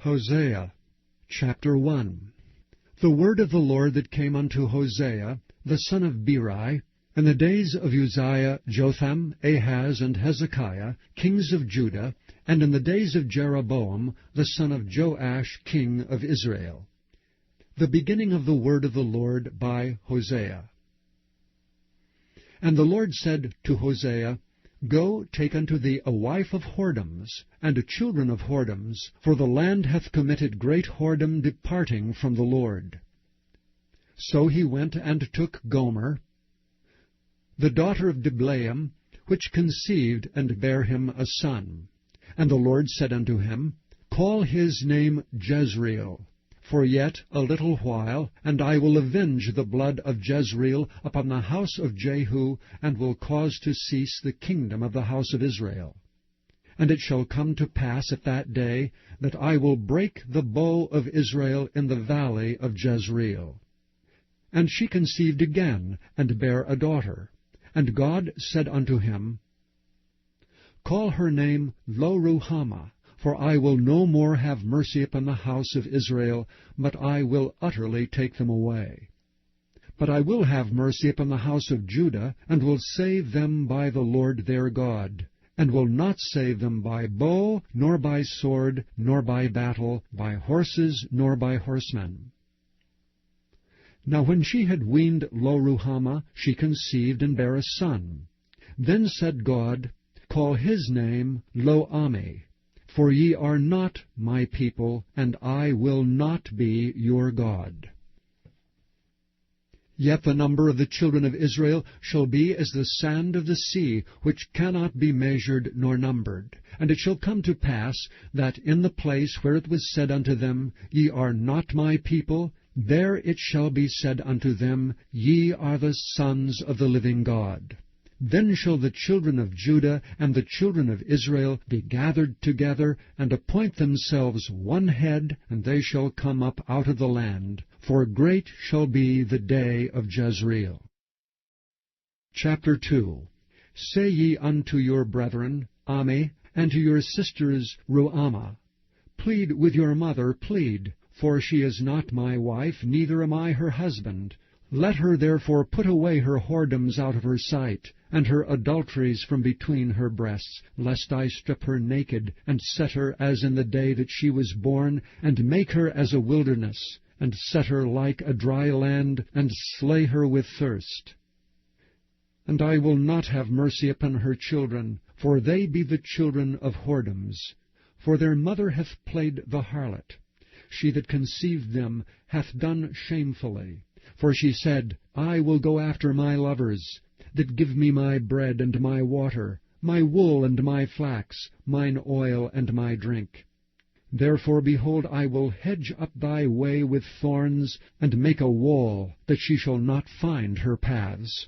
Hosea chapter 1. The word of the Lord that came unto Hosea, the son of Beeri, in the days of Uzziah, Jotham, Ahaz, and Hezekiah, kings of Judah, and in the days of Jeroboam, the son of Joash, king of Israel. The beginning of the word of the Lord by Hosea. And the Lord said to Hosea, Go, take unto thee a wife of whoredoms, and children of whoredoms, for the land hath committed great whoredom, departing from the Lord. So he went and took Gomer, the daughter of Diblaim, which conceived and bare him a son. And the Lord said unto him, Call his name Jezreel, for yet a little while, and I will avenge the blood of Jezreel upon the house of Jehu, and will cause to cease the kingdom of the house of Israel. And it shall come to pass at that day, that I will break the bow of Israel in the valley of Jezreel. And she conceived again, and bare a daughter. And God said unto him, Call her name Lo-ruhamah, for I will no more have mercy upon the house of Israel, but I will utterly take them away. But I will have mercy upon the house of Judah, and will save them by the Lord their God, and will not save them by bow, nor by sword, nor by battle, by horses, nor by horsemen. Now when she had weaned Lo-ruhamah, she conceived and bare a son. Then said God, Call his name Lo-ammi, for ye are not my people, and I will not be your God. Yet the number of the children of Israel shall be as the sand of the sea, which cannot be measured nor numbered. And it shall come to pass, that in the place where it was said unto them, Ye are not my people, there it shall be said unto them, Ye are the sons of the living God. Then shall the children of Judah and the children of Israel be gathered together, and appoint themselves one head, and they shall come up out of the land. For great shall be the day of Jezreel. Chapter 2. Say ye unto your brethren, Ammi, and to your sisters, Ruhamah, Plead with your mother, plead, for she is not my wife, neither am I her husband. Let her therefore put away her whoredoms out of her sight, and her adulteries from between her breasts, lest I strip her naked, and set her as in the day that she was born, and make her as a wilderness, and set her like a dry land, and slay her with thirst. And I will not have mercy upon her children, for they be the children of whoredoms. For their mother hath played the harlot. She that conceived them hath done shamefully. For she said, I will go after my lovers, that give me my bread and my water, my wool and my flax, mine oil and my drink. Therefore, behold, I will hedge up thy way with thorns, and make a wall, that she shall not find her paths.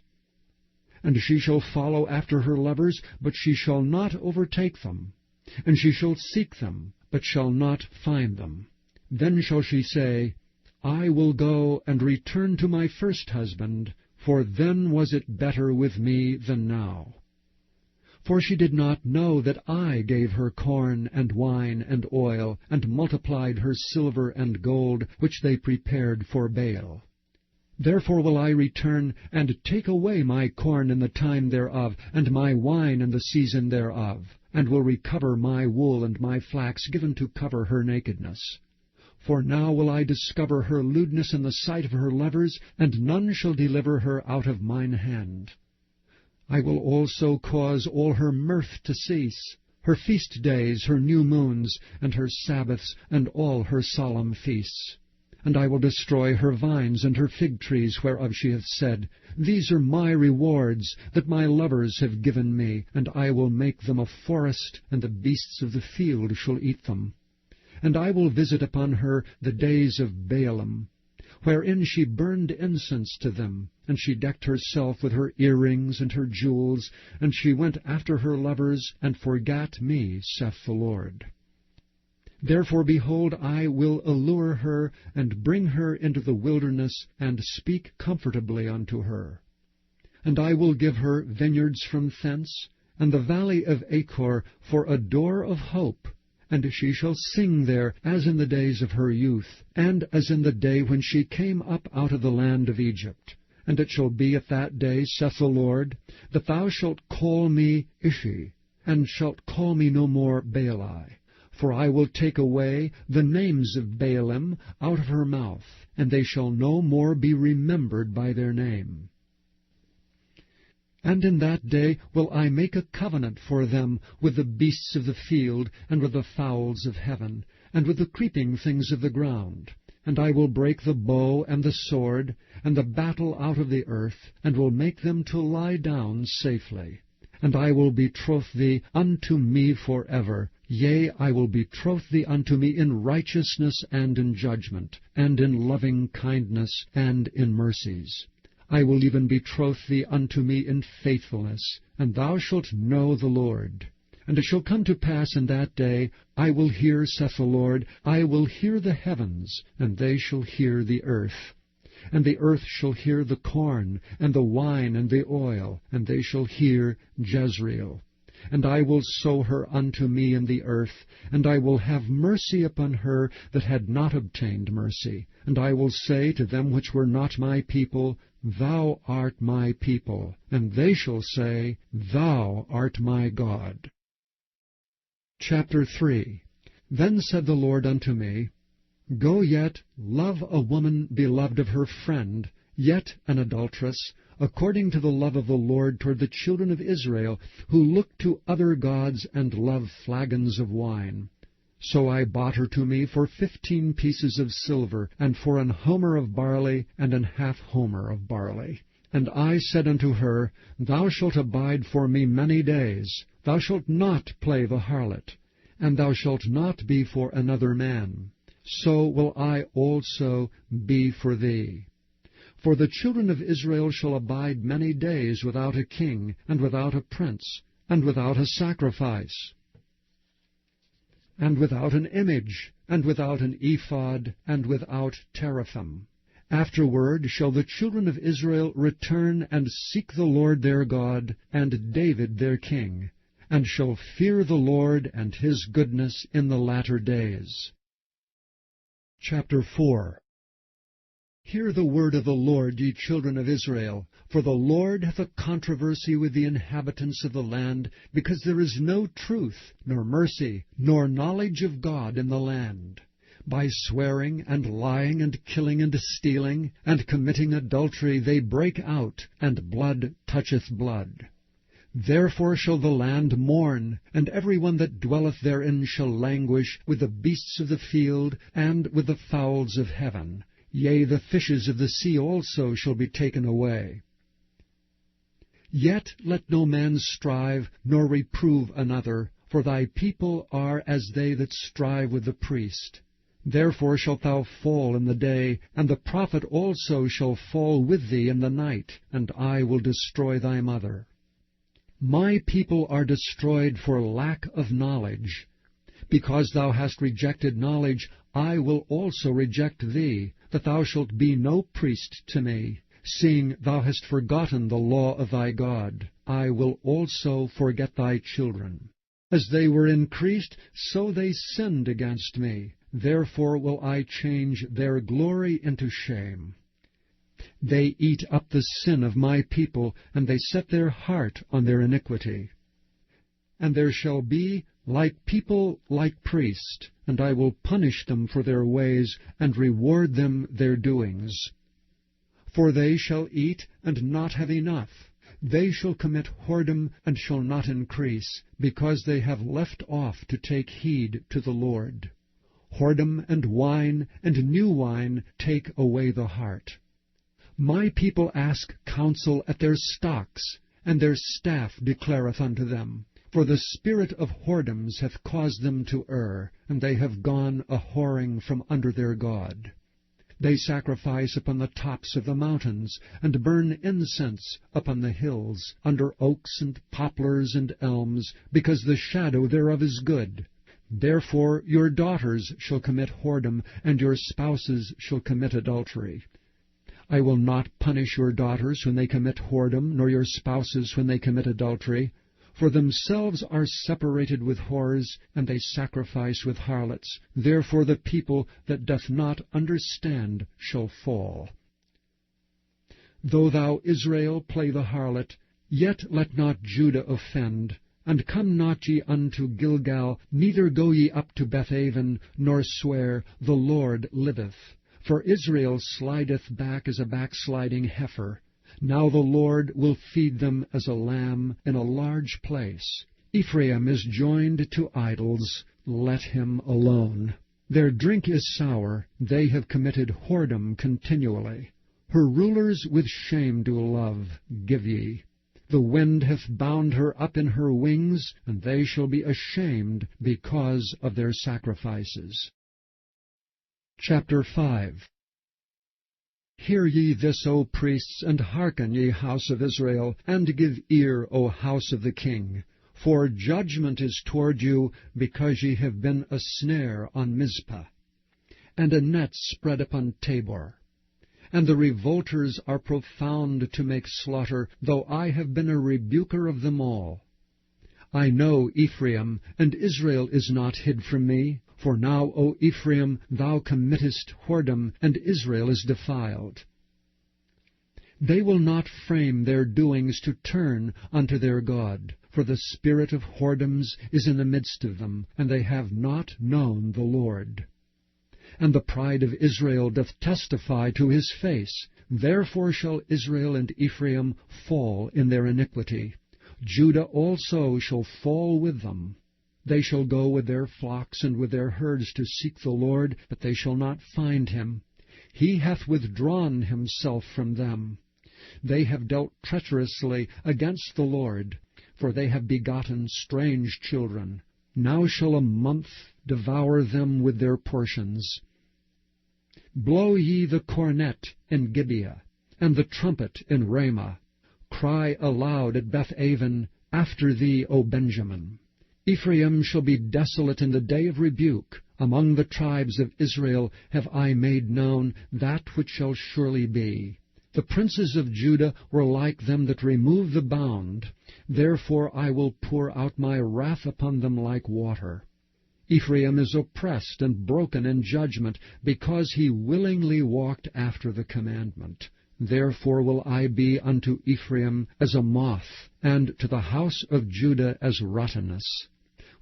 And she shall follow after her lovers, but she shall not overtake them. And she shall seek them, but shall not find them. Then shall she say, I will go and return to my first husband, for then was it better with me than now. For she did not know that I gave her corn and wine and oil, and multiplied her silver and gold, which they prepared for Baal. Therefore will I return, and take away my corn in the time thereof, and my wine in the season thereof, and will recover my wool and my flax given to cover her nakedness. For now will I discover her lewdness in the sight of her lovers, and none shall deliver her out of mine hand. I will also cause all her mirth to cease, her feast days, her new moons, and her Sabbaths, and all her solemn feasts. And I will destroy her vines and her fig trees, whereof she hath said, These are my rewards, that my lovers have given me, and I will make them a forest, and the beasts of the field shall eat them. And I will visit upon her the days of Baalim, wherein she burned incense to them, and she decked herself with her earrings and her jewels, and she went after her lovers, and forgat me, saith the Lord. Therefore, behold, I will allure her, and bring her into the wilderness, and speak comfortably unto her. And I will give her vineyards from thence, and the valley of Achor for a door of hope, and she shall sing there as in the days of her youth, and as in the day when she came up out of the land of Egypt. And it shall be at that day, saith the Lord, that thou shalt call me Ishi, and shalt call me no more Baali. For I will take away the names of Baalim out of her mouth, and they shall no more be remembered by their name. And in that day will I make a covenant for them with the beasts of the field, and with the fowls of heaven, and with the creeping things of the ground. And I will break the bow and the sword, and the battle out of the earth, and will make them to lie down safely. And I will betroth thee unto me forever. Yea, I will betroth thee unto me in righteousness and in judgment, and in loving kindness and in mercies. I will even betroth thee unto me in faithfulness, and thou shalt know the Lord. And it shall come to pass in that day, I will hear, saith the Lord, I will hear the heavens, and they shall hear the earth. And the earth shall hear the corn, and the wine, and the oil, and they shall hear Jezreel. And I will sow her unto me in the earth, and I will have mercy upon her that had not obtained mercy. And I will say to them which were not my people, Thou art my people. And they shall say, Thou art my God. Chapter 3. Then said the Lord unto me, Go yet, love a woman beloved of her friend, yet an adulteress, according to the love of the Lord toward the children of Israel, who look to other gods and love flagons of wine. So I bought her to me for 15 pieces of silver, and for an homer of barley, and an half homer of barley. And I said unto her, Thou shalt abide for me many days. Thou shalt not play the harlot, and thou shalt not be for another man. So will I also be for thee. For the children of Israel shall abide many days without a king, and without a prince, and without a sacrifice, and without an image, and without an ephod, and without teraphim. Afterward shall the children of Israel return and seek the Lord their God, and David their king, and shall fear the Lord and his goodness in the latter days. Chapter 4. Hear the word of the Lord, ye children of Israel. For the Lord hath a controversy with the inhabitants of the land, because there is no truth, nor mercy, nor knowledge of God in the land. By swearing, and lying, and killing, and stealing, and committing adultery, they break out, and blood toucheth blood. Therefore shall the land mourn, and every one that dwelleth therein shall languish with the beasts of the field, and with the fowls of heaven. Yea, the fishes of the sea also shall be taken away. Yet let no man strive, nor reprove another, for thy people are as they that strive with the priest. Therefore shalt thou fall in the day, and the prophet also shall fall with thee in the night, and I will destroy thy mother. My people are destroyed for lack of knowledge. Because thou hast rejected knowledge, I will also reject thee, that thou shalt be no priest to me. Seeing thou hast forgotten the law of thy God, I will also forget thy children. As they were increased, so they sinned against me. Therefore will I change their glory into shame. They eat up the sin of my people, and they set their heart on their iniquity. And there shall be like people like priests, and I will punish them for their ways, and reward them their doings. For they shall eat, and not have enough. They shall commit whoredom, and shall not increase, because they have left off to take heed to the Lord. Whoredom and wine, and new wine, take away the heart. My people ask counsel at their stocks, and their staff declareth unto them. For the spirit of whoredoms hath caused them to err, and they have gone a-whoring from under their God. They sacrifice upon the tops of the mountains, and burn incense upon the hills, under oaks and poplars and elms, because the shadow thereof is good. Therefore your daughters shall commit whoredom, and your spouses shall commit adultery. I will not punish your daughters when they commit whoredom, nor your spouses when they commit adultery. For themselves are separated with whores, and they sacrifice with harlots. Therefore the people that doth not understand shall fall. Though thou, Israel, play the harlot, yet let not Judah offend. And come not ye unto Gilgal, neither go ye up to Bethaven, nor swear, The Lord liveth. For Israel slideth back as a backsliding heifer. Now the Lord will feed them as a lamb in a large place. Ephraim is joined to idols, let him alone. Their drink is sour, they have committed whoredom continually. Her rulers with shame do love, give ye. The wind hath bound her up in her wings, and they shall be ashamed because of their sacrifices. Chapter 5. Hear ye this, O priests, and hearken, ye house of Israel, and give ear, O house of the king. For judgment is toward you, because ye have been a snare on Mizpah, and a net spread upon Tabor. And the revolters are profound to make slaughter, though I have been a rebuker of them all. I know Ephraim, and Israel is not hid from me. For now, O Ephraim, thou committest whoredom, and Israel is defiled. They will not frame their doings to turn unto their God, for the spirit of whoredoms is in the midst of them, and they have not known the Lord. And the pride of Israel doth testify to his face. Therefore shall Israel and Ephraim fall in their iniquity. Judah also shall fall with them. They shall go with their flocks and with their herds to seek the Lord, but they shall not find him. He hath withdrawn himself from them. They have dealt treacherously against the Lord, for they have begotten strange children. Now shall a month devour them with their portions. Blow ye the cornet in Gibeah, and the trumpet in Ramah. Cry aloud at Bethaven, after thee, O Benjamin. Ephraim shall be desolate in the day of rebuke. Among the tribes of Israel have I made known that which shall surely be. The princes of Judah were like them that remove the bound. Therefore I will pour out my wrath upon them like water. Ephraim is oppressed and broken in judgment, because he willingly walked after the commandment. Therefore will I be unto Ephraim as a moth, and to the house of Judah as rottenness.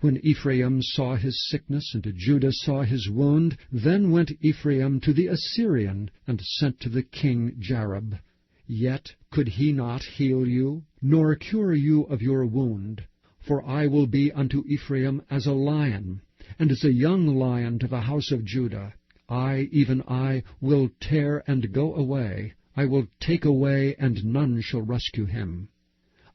When Ephraim saw his sickness, and Judah saw his wound, then went Ephraim to the Assyrian, and sent to the king Jareb. Yet could he not heal you, nor cure you of your wound. For I will be unto Ephraim as a lion, and as a young lion to the house of Judah. I, even I, will tear and go away. I will take away, and none shall rescue him.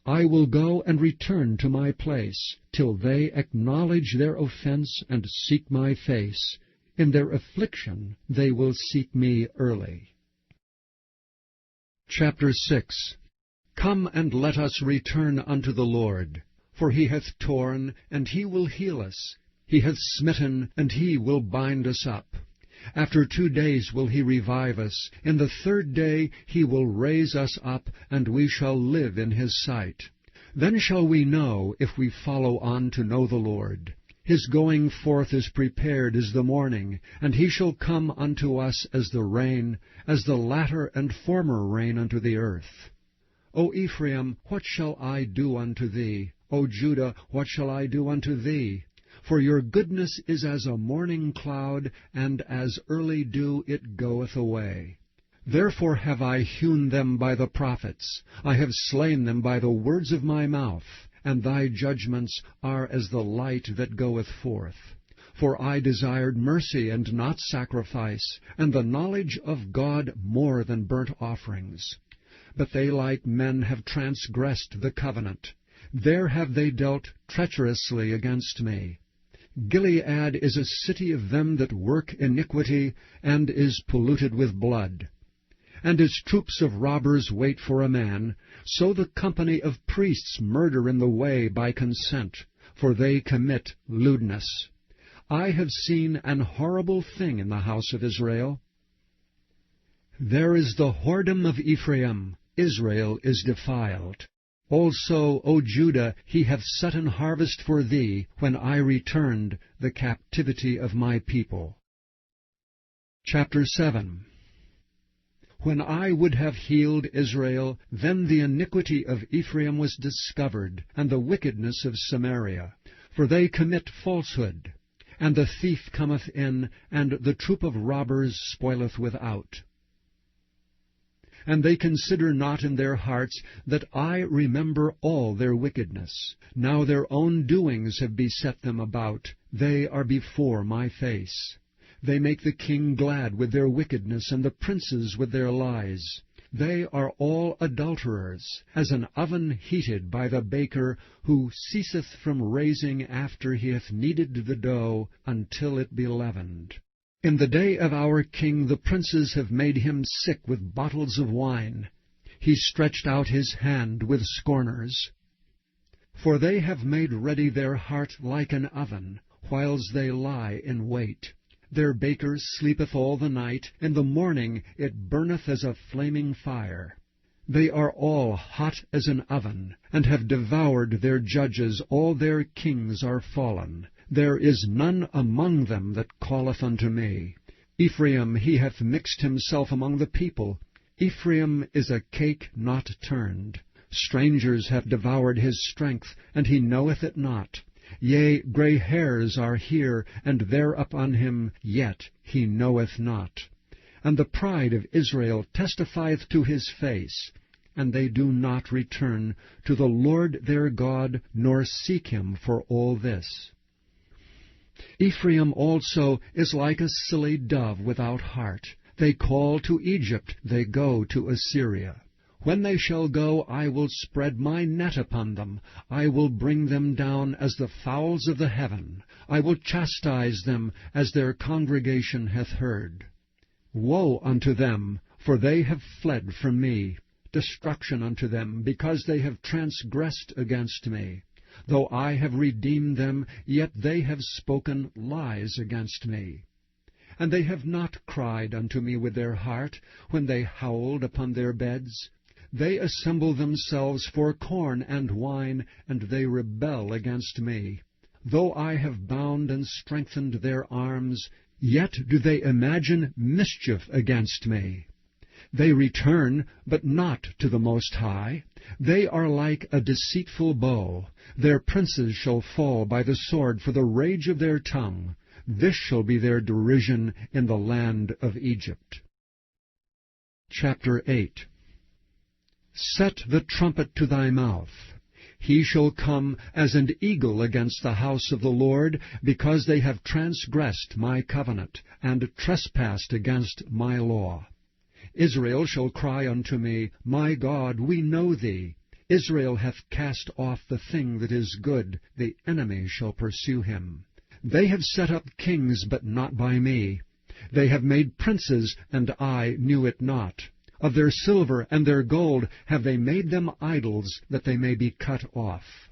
I will go and return to my place, till they acknowledge their offense and seek my face. In their affliction they will seek me early. Chapter 6. Come and let us return unto the Lord. For he hath torn, and he will heal us. He hath smitten, and he will bind us up. After 2 days will he revive us. In the 3rd day he will raise us up, and we shall live in his sight. Then shall we know, if we follow on to know the Lord. His going forth is prepared as the morning, and he shall come unto us as the rain, as the latter and former rain unto the earth. O Ephraim, what shall I do unto thee? O Judah, what shall I do unto thee? For your goodness is as a morning cloud, and as early dew it goeth away. Therefore have I hewn them by the prophets, I have slain them by the words of my mouth, and thy judgments are as the light that goeth forth. For I desired mercy and not sacrifice, and the knowledge of God more than burnt offerings. But they like men have transgressed the covenant. There have they dealt treacherously against me. Gilead is a city of them that work iniquity, and is polluted with blood. And as troops of robbers wait for a man, so the company of priests murder in the way by consent, for they commit lewdness. I have seen an horrible thing in the house of Israel. There is the whoredom of Ephraim, Israel is defiled. Also, O Judah, he hath set an harvest for thee, when I returned the captivity of my people. Chapter 7. When I would have healed Israel, then the iniquity of Ephraim was discovered, and the wickedness of Samaria. For they commit falsehood, and the thief cometh in, and the troop of robbers spoileth without. And they consider not in their hearts that I remember all their wickedness. Now their own doings have beset them about. They are before my face. They make the king glad with their wickedness, and the princes with their lies. They are all adulterers, as an oven heated by the baker, who ceaseth from raising after he hath kneaded the dough, until it be leavened. In the day of our king the princes have made him sick with bottles of wine. He stretched out his hand with scorners. For they have made ready their heart like an oven, whiles they lie in wait. Their baker sleepeth all the night, in the morning it burneth as a flaming fire. They are all hot as an oven, and have devoured their judges, all their kings are fallen. There is none among them that calleth unto me. Ephraim, he hath mixed himself among the people. Ephraim is a cake not turned. Strangers have devoured his strength, and he knoweth it not. Yea, gray hairs are here and there upon him, yet he knoweth not. And the pride of Israel testifieth to his face, and they do not return to the Lord their God, nor seek him for all this. Ephraim also is like a silly dove without heart. They call to Egypt, they go to Assyria. When they shall go, I will spread my net upon them. I will bring them down as the fowls of the heaven. I will chastise them as their congregation hath heard. Woe unto them, for they have fled from me. Destruction unto them, because they have transgressed against me. Though I have redeemed them, yet they have spoken lies against me. And they have not cried unto me with their heart, when they howled upon their beds. They assemble themselves for corn and wine, and they rebel against me. Though I have bound and strengthened their arms, yet do they imagine mischief against me. They return, but not to the Most High. They are like a deceitful bow. Their princes shall fall by the sword for the rage of their tongue. This shall be their derision in the land of Egypt. Chapter 8. Set the trumpet to thy mouth. He shall come as an eagle against the house of the Lord, because they have transgressed my covenant, and trespassed against my law. Israel shall cry unto me, My God, we know thee. Israel hath cast off the thing that is good, the enemy shall pursue him. They have set up kings, but not by me. They have made princes, and I knew it not. Of their silver and their gold have they made them idols, that they may be cut off.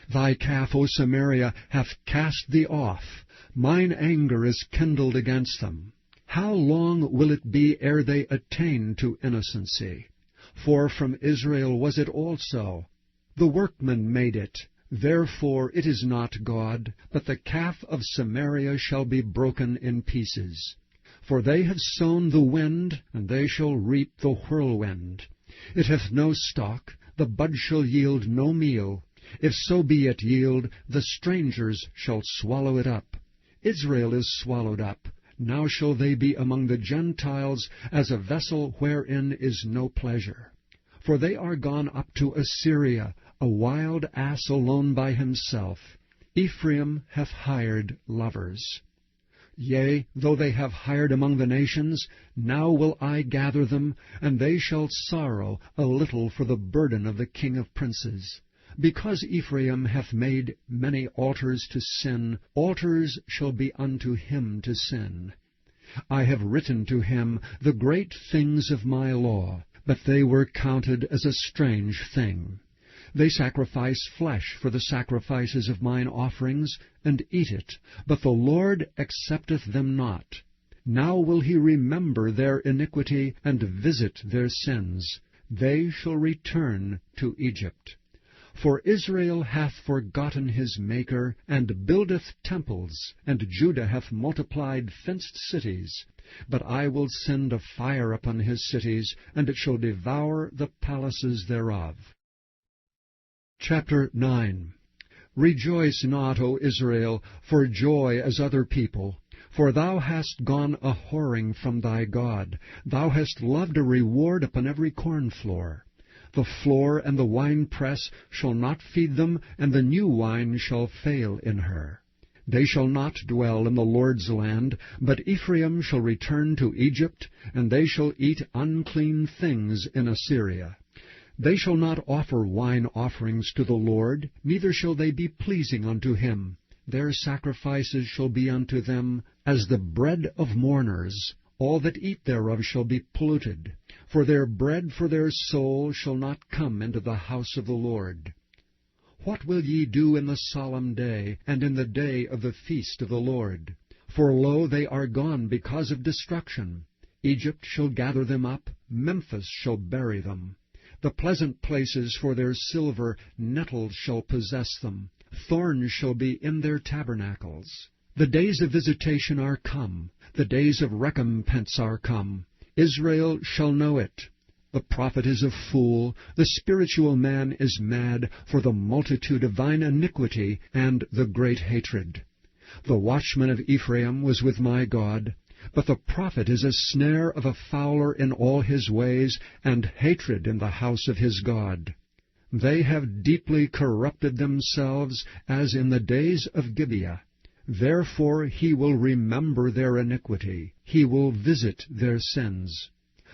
Thy calf, O Samaria, hath cast thee off. Mine anger is kindled against them. How long will it be ere they attain to innocency? For from Israel was it also. The workman made it. Therefore it is not God, but the calf of Samaria shall be broken in pieces. For they have sown the wind, and they shall reap the whirlwind. It hath no stalk, the bud shall yield no meal. If so be it yield, the strangers shall swallow it up. Israel is swallowed up. Now shall they be among the Gentiles as a vessel wherein is no pleasure. For they are gone up to Assyria, a wild ass alone by himself. Ephraim hath hired lovers. Yea, though they have hired among the nations, now will I gather them, and they shall sorrow a little for the burden of the king of princes. Because Ephraim hath made many altars to sin, altars shall be unto him to sin. I have written to him the great things of my law, but they were counted as a strange thing. They sacrifice flesh for the sacrifices of mine offerings, and eat it, but the Lord accepteth them not. Now will he remember their iniquity, and visit their sins. they shall return to Egypt. For Israel hath forgotten his Maker, and buildeth temples, and Judah hath multiplied fenced cities. But I will send a fire upon his cities, and it shall devour the palaces thereof. Chapter 9. Rejoice not, O Israel, for joy as other people. For thou hast gone a-whoring from thy God. Thou hast loved a reward upon every cornfloor. The floor and the winepress shall not feed them, and the new wine shall fail in her. They shall not dwell in the Lord's land, but Ephraim shall return to Egypt, and they shall eat unclean things in Assyria. They shall not offer wine offerings to the Lord, neither shall they be pleasing unto him. Their sacrifices shall be unto them as the bread of mourners. All that eat thereof shall be polluted. For their bread for their soul shall not come into the house of the Lord. What will ye do in the solemn day, and in the day of the feast of the Lord? For lo, they are gone because of destruction. Egypt shall gather them up, Memphis shall bury them. The pleasant places for their silver, nettles shall possess them. Thorns shall be in their tabernacles. The days of visitation are come, the days of recompense are come. Israel shall know it. The prophet is a fool, the spiritual man is mad, for the multitude of thine iniquity and the great hatred. The watchman of Ephraim was with my God, but the prophet is a snare of a fowler in all his ways, and hatred in the house of his God. They have deeply corrupted themselves, as in the days of Gibeah. Therefore he will remember their iniquity, he will visit their sins.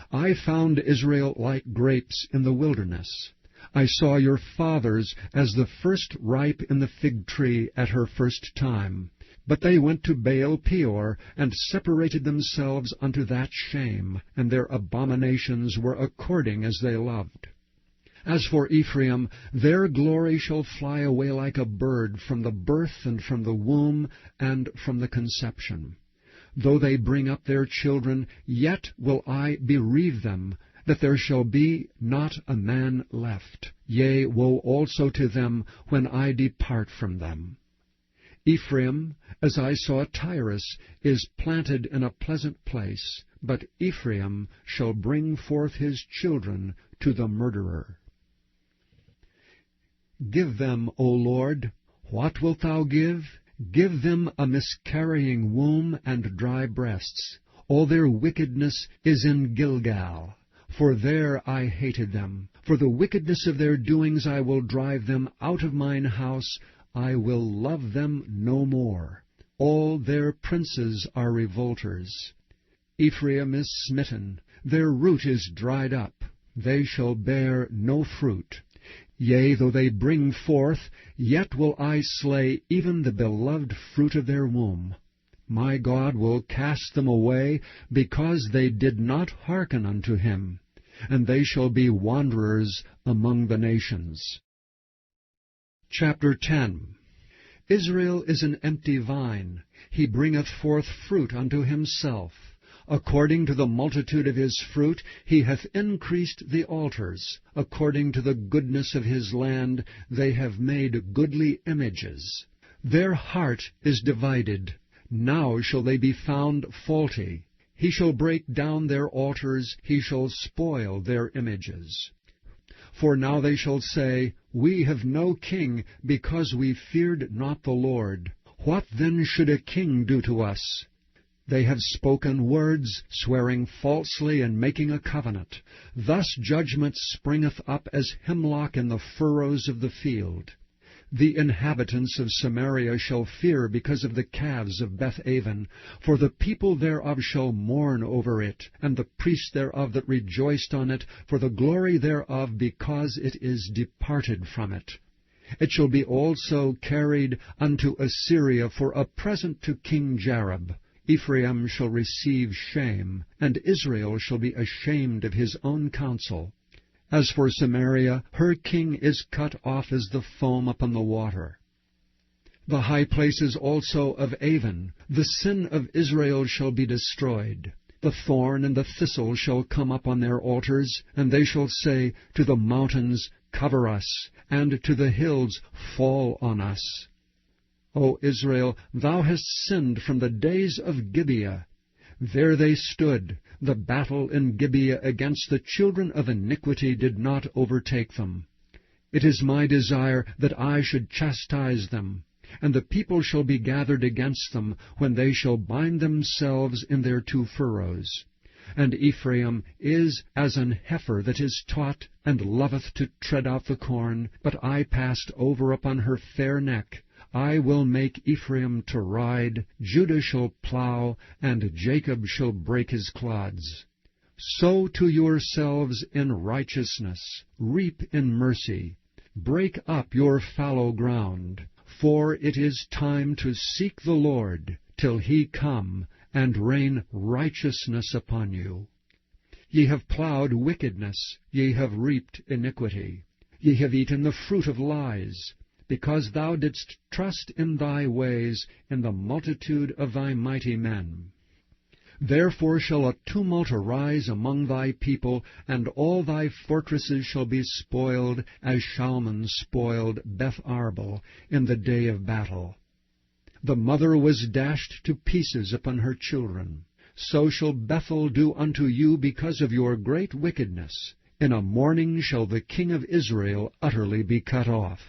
I found Israel like grapes in the wilderness. I saw your fathers as the first ripe in the fig tree at her first time. But they went to Baal Peor, and separated themselves unto that shame, and their abominations were according as they loved. As for Ephraim, their glory shall fly away like a bird from the birth, and from the womb, and from the conception. Though they bring up their children, yet will I bereave them, that there shall be not a man left. Yea, woe also to them when I depart from them. Ephraim, as I saw Tyrus, is planted in a pleasant place, but Ephraim shall bring forth his children to the murderer. Give them, O Lord, what wilt thou give? Give them a miscarrying womb and dry breasts. All their wickedness is in Gilgal, for there I hated them. For the wickedness of their doings I will drive them out of mine house. I will love them no more. All their princes are revolters. Ephraim is smitten, their root is dried up. They shall bear no fruit. Yea, though they bring forth, yet will I slay even the beloved fruit of their womb. My God will cast them away, because they did not hearken unto him, and they shall be wanderers among the nations. Chapter 10. Israel is an empty vine. He bringeth forth fruit unto himself. According to the multitude of his fruit he hath increased the altars. According to the goodness of his land they have made goodly images. Their heart is divided. Now shall they be found faulty. He shall break down their altars, he shall spoil their images. For now they shall say, We have no king, because we feared not the Lord. What then should a king do to us? They have spoken words, swearing falsely and making a covenant. Thus judgment springeth up as hemlock in the furrows of the field. The inhabitants of Samaria shall fear because of the calves of Beth-aven, for the people thereof shall mourn over it, and the priests thereof that rejoiced on it, for the glory thereof, because it is departed from it. It shall be also carried unto Assyria for a present to King Jareb. Ephraim shall receive shame, and Israel shall be ashamed of his own counsel. As for Samaria, her king is cut off as the foam upon the water. The high places also of Avon, the sin of Israel shall be destroyed. The thorn and the thistle shall come up on their altars, and they shall say to the mountains, Cover us, and to the hills, Fall on us. O Israel, thou hast sinned from the days of Gibeah. There they stood. The battle in Gibeah against the children of iniquity did not overtake them. It is my desire that I should chastise them, and the people shall be gathered against them, when they shall bind themselves in their two furrows. And Ephraim is as an heifer that is taught, and loveth to tread out the corn, but I passed over upon her fair neck. I will make Ephraim to ride, Judah shall plow, and Jacob shall break his clods. Sow to yourselves in righteousness, reap in mercy. Break up your fallow ground, for it is time to seek the Lord, till he come, and rain righteousness upon you. Ye have plowed wickedness, ye have reaped iniquity. Ye have eaten the fruit of lies, because thou didst trust in thy ways, in the multitude of thy mighty men. Therefore shall a tumult arise among thy people, and all thy fortresses shall be spoiled, as Shalman spoiled Beth-arbel in the day of battle. The mother was dashed to pieces upon her children. So shall Bethel do unto you because of your great wickedness. In a morning shall the king of Israel utterly be cut off.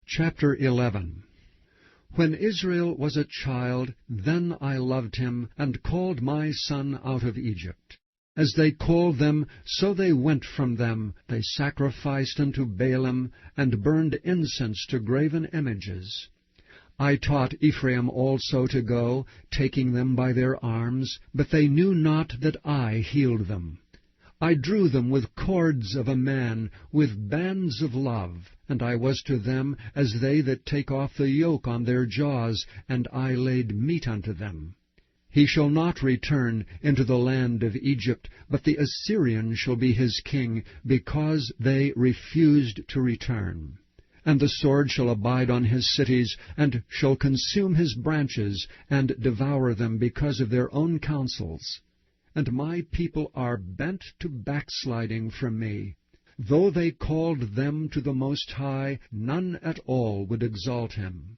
Chapter 11. When Israel was a child, then I loved him, and called my son out of Egypt. As they called them, so they went from them. They sacrificed unto Baalim, and burned incense to graven images. I taught Ephraim also to go, taking them by their arms, but they knew not that I healed them. I drew them with cords of a man, with bands of love, and I was to them as they that take off the yoke on their jaws, and I laid meat unto them. He shall not return into the land of Egypt, but the Assyrian shall be his king, because they refused to return. And the sword shall abide on his cities, and shall consume his branches, and devour them because of their own counsels. And my people are bent to backsliding from me. Though they called them to the Most High, none at all would exalt him.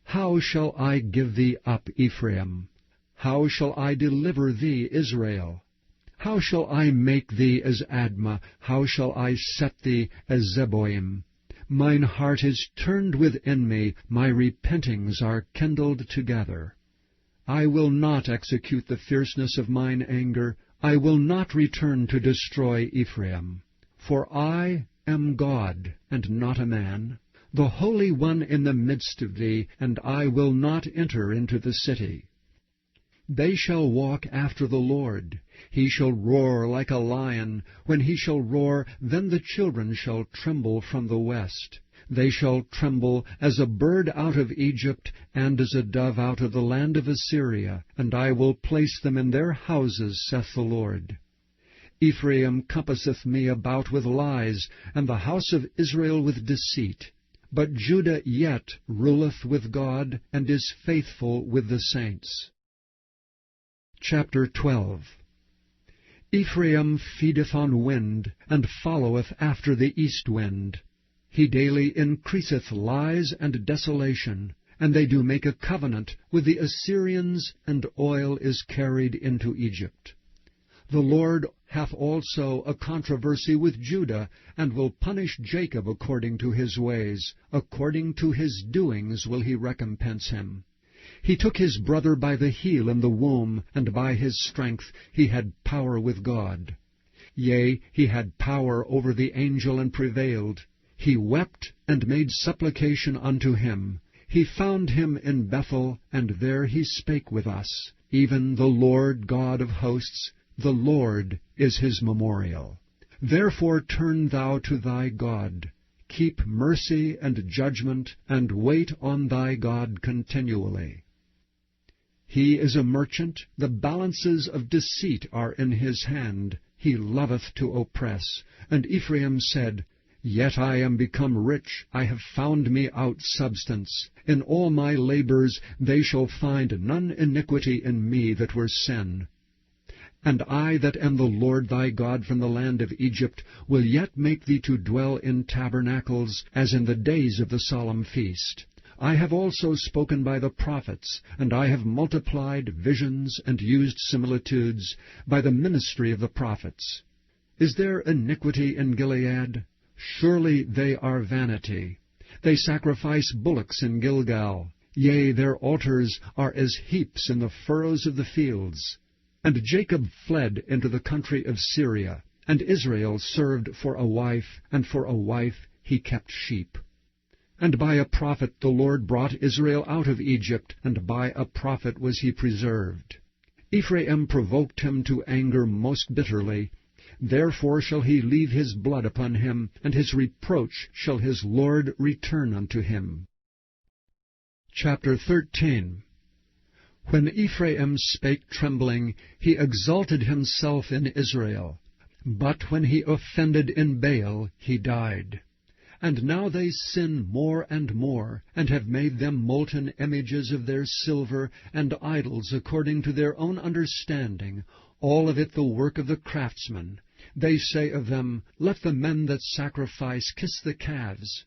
How shall I give thee up, Ephraim? How shall I deliver thee, Israel? How shall I make thee as Admah? How shall I set thee as Zeboim? Mine heart is turned within me, my repentings are kindled together. I will not execute the fierceness of mine anger. I will not return to destroy Ephraim. For I am God, and not a man, the Holy One in the midst of thee, and I will not enter into the city. They shall walk after the Lord. He shall roar like a lion. When he shall roar, then the children shall tremble from the west. They shall tremble as a bird out of Egypt, and as a dove out of the land of Assyria, and I will place them in their houses, saith the Lord. Ephraim compasseth me about with lies, and the house of Israel with deceit. But Judah yet ruleth with God, and is faithful with the saints. Chapter 12. Ephraim feedeth on wind, and followeth after the east wind. He daily increaseth lies and desolation, and they do make a covenant with the Assyrians, and oil is carried into Egypt. The Lord hath also a controversy with Judah, and will punish Jacob according to his ways. According to his doings will he recompense him. He took his brother by the heel in the womb, and by his strength he had power with God. Yea, he had power over the angel, and prevailed. He wept, and made supplication unto him. He found him in Bethel, and there he spake with us. Even the Lord God of hosts, the Lord is his memorial. Therefore turn thou to thy God. Keep mercy and judgment, and wait on thy God continually. He is a merchant, the balances of deceit are in his hand. He loveth to oppress. And Ephraim said, Yet I am become rich, I have found me out substance. In all my labors they shall find none iniquity in me that were sin. And I that am the Lord thy God from the land of Egypt will yet make thee to dwell in tabernacles, as in the days of the solemn feast. I have also spoken by the prophets, and I have multiplied visions and used similitudes by the ministry of the prophets. Is there iniquity in Gilead? Surely they are vanity. They sacrifice bullocks in Gilgal. Yea, their altars are as heaps in the furrows of the fields. And Jacob fled into the country of Syria, and Israel served for a wife, and for a wife he kept sheep. And by a prophet the Lord brought Israel out of Egypt, and by a prophet was he preserved. Ephraim provoked him to anger most bitterly. Therefore shall he leave his blood upon him, and his reproach shall his Lord return unto him. Chapter 13. When Ephraim spake trembling, he exalted himself in Israel. But when he offended in Baal, he died. And now they sin more and more, and have made them molten images of their silver, and idols according to their own understanding, all of it the work of the craftsman. They say of them, Let the men that sacrifice kiss the calves.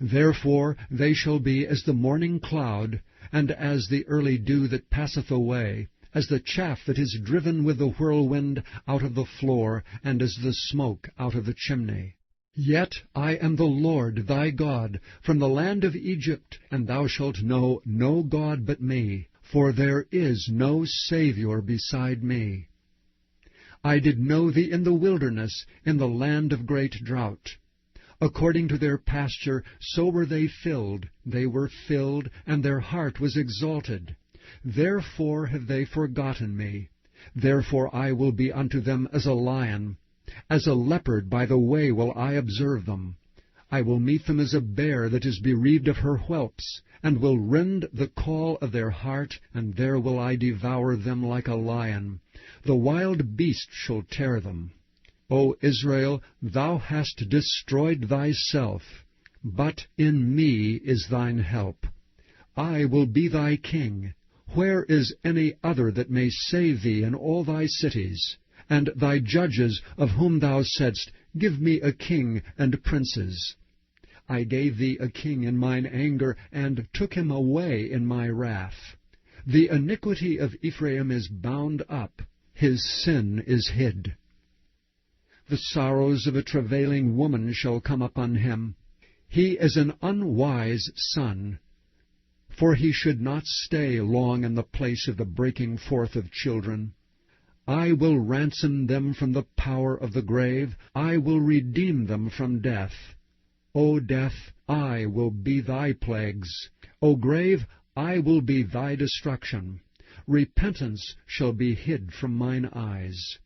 Therefore they shall be as the morning cloud, and as the early dew that passeth away, as the chaff that is driven with the whirlwind out of the floor, and as the smoke out of the chimney. Yet I am the Lord thy God from the land of Egypt, and thou shalt know no God but me, for there is no Saviour beside me. I did know thee in the wilderness, in the land of great drought. According to their pasture, so were they filled, and their heart was exalted. Therefore have they forgotten me. Therefore I will be unto them as a lion. As a leopard by the way will I observe them. I will meet them as a bear that is bereaved of her whelps, and will rend the call of their heart, and there will I devour them like a lion. The wild beast shall tear them. O Israel, thou hast destroyed thyself, but in me is thine help. I will be thy king. Where is any other that may save thee in all thy cities? And thy judges, of whom thou saidst, Give me a king and princes. I gave thee a king in mine anger, and took him away in my wrath. The iniquity of Ephraim is bound up, his sin is hid. The sorrows of a travailing woman shall come upon him. He is an unwise son, for he should not stay long in the place of the breaking forth of children. I will ransom them from the power of the grave. I will redeem them from death. O death, I will be thy plagues. O grave, I will be thy destruction. Repentance shall be hid from mine eyes.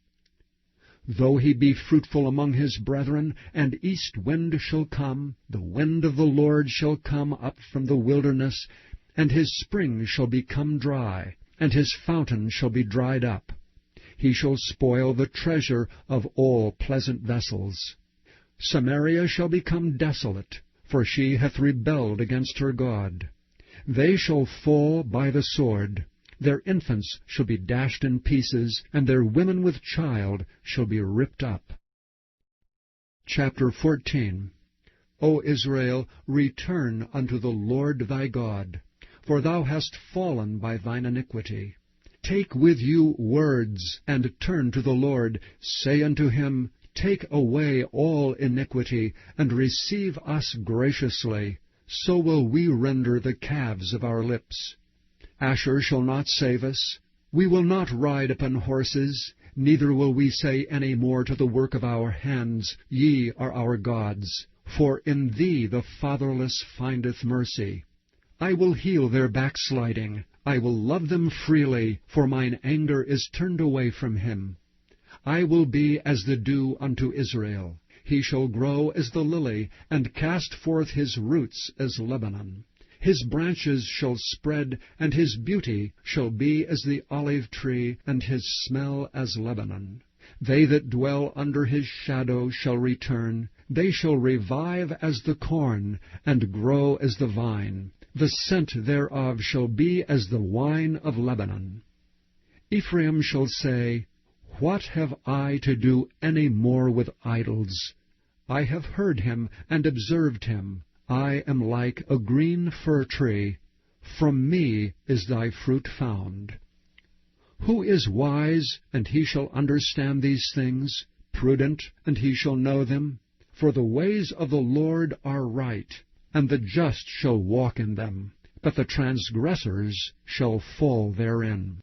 Though he be fruitful among his brethren, and east wind shall come, the wind of the Lord shall come up from the wilderness, and his spring shall become dry, and his fountain shall be dried up. He shall spoil the treasure of all pleasant vessels. Samaria shall become desolate, for she hath rebelled against her God. They shall fall by the sword. Their infants shall be dashed in pieces, and their women with child shall be ripped up. Chapter 14. O Israel, return unto the Lord thy God, for thou hast fallen by thine iniquity. Take with you words, and turn to the Lord. Say unto him, Take away all iniquity, and receive us graciously. So will we render the calves of our lips. Asher shall not save us. We will not ride upon horses, neither will we say any more to the work of our hands, Ye are our gods. For in thee the fatherless findeth mercy. I will heal their backsliding. I will love them freely, for mine anger is turned away from him. I will be as the dew unto Israel. He shall grow as the lily, and cast forth his roots as Lebanon. His branches shall spread, and his beauty shall be as the olive tree, and his smell as Lebanon. They that dwell under his shadow shall return. They shall revive as the corn, and grow as the vine. The scent thereof shall be as the wine of Lebanon. Ephraim shall say, What have I to do any more with idols? I have heard him and observed him. I am like a green fir tree. From me is thy fruit found. Who is wise, and he shall understand these things? Prudent, and he shall know them? For the ways of the Lord are right, and the just shall walk in them, but the transgressors shall fall therein.